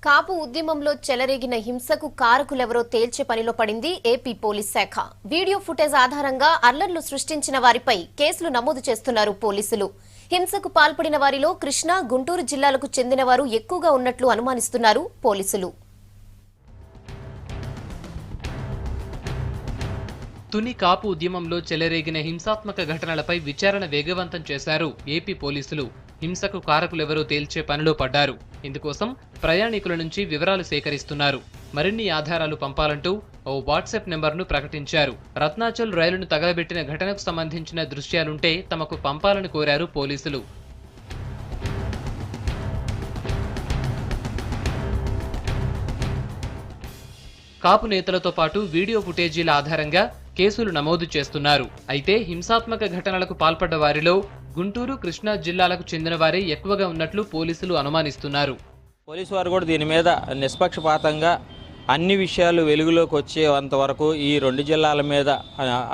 కాపు ఉద్యమంలో చెలరేగిన హింసకు కారకులెవరో తేల్చే పనిలో పడింది ఏపీ పోలీస్ శాఖ. వీడియో ఫుటేజ్ ఆధారంగా అల్లర్లు సృష్టించిన వారిపై కేసులు నమోదు చేస్తున్నారు పోలీసులు. హింసకు పాల్పడిన వారిలో కృష్ణా, గుంటూరు జిల్లాలకు చెందిన వారు ఎక్కువగా ఉన్నట్లు అనుమానిస్తున్నారు పోలీసులు. తుని కాపు ఉద్యమంలో చెలరేగిన హింసాత్మక ఘటనలపై విచారణ వేగవంతం చేశారు ఏపీ పోలీసులు. హింసకు కారకులెవరో తేల్చే పనిలో పడ్డారు. ఇందుకోసం ప్రయాణికుల నుంచి వివరాలు సేకరిస్తున్నారు. మరిన్ని ఆధారాలు పంపాలంటూ ఓ వాట్సాప్ నెంబర్ను ప్రకటించారు. రత్నాచల్ రైలును తగలబెట్టిన ఘటనకు సంబంధించిన దృశ్యాలుంటే తమకు పంపాలని కోరారు పోలీసులు. కాపు నేతలతో పాటు వీడియో ఫుటేజీల ఆధారంగా కేసులు నమోదు చేస్తున్నారు. అయితే హింసాత్మక ఘటనలకు పాల్పడ్డ వారిలో గుంటూరు, కృష్ణా జిల్లాలకు చెందిన వారే ఎక్కువగా ఉన్నట్లు పోలీసులు అనుమానిస్తున్నారు. పోలీసు వారు కూడా దీని మీద నిష్పక్షపాతంగా అన్ని విషయాలు వెలుగులోకి వచ్చేంత వరకు ఈ రెండు జిల్లాల మీద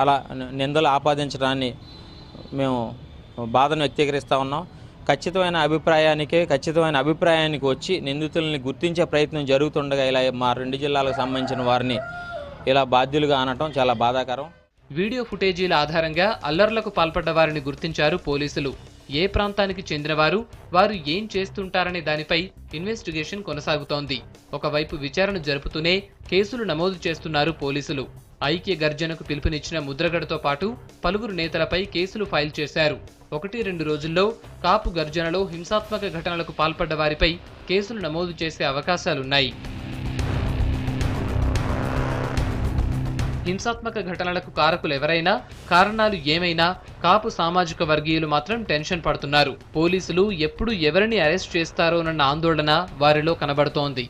అలా నిందలు ఆపాదించడాన్ని మేము బాధను వ్యక్తీకరిస్తూ ఉన్నాం. ఖచ్చితమైన అభిప్రాయానికి వచ్చి నిందితుల్ని గుర్తించే ప్రయత్నం జరుగుతుండగా ఇలా మా రెండు జిల్లాలకు సంబంధించిన వారిని ఇలా బాధ్యులుగా అనటం చాలా బాధాకరం. వీడియో ఫుటేజీల ఆధారంగా అల్లర్లకు పాల్పడ్డ వారిని గుర్తించారు పోలీసులు. ఏ ప్రాంతానికి చెందినవారు, వారు ఏం చేస్తుంటారనే దానిపై ఇన్వెస్టిగేషన్ కొనసాగుతోంది. ఒకవైపు విచారణ జరుపుతూనే కేసులు నమోదు చేస్తున్నారు పోలీసులు. ఐక్య గర్జనకు పిలుపునిచ్చిన ముద్రగడతో పాటు పలువురు నేతలపై కేసులు ఫైల్ చేశారు. 1-2 రోజుల్లో కాపు గర్జనలో హింసాత్మక ఘటనలకు పాల్పడ్డ వారిపై కేసులు నమోదు చేసే అవకాశాలున్నాయి. హింసాత్మక ఘటనలకు కారకులు ఎవరైనా, కారణాలు ఏమైనా కాపు సామాజిక వర్గీయులు మాత్రం టెన్షన్ పడుతున్నారు. పోలీసులు ఎప్పుడు ఎవరిని అరెస్ట్ చేస్తారోనన్న ఆందోళన వారిలో కనబడుతోంది.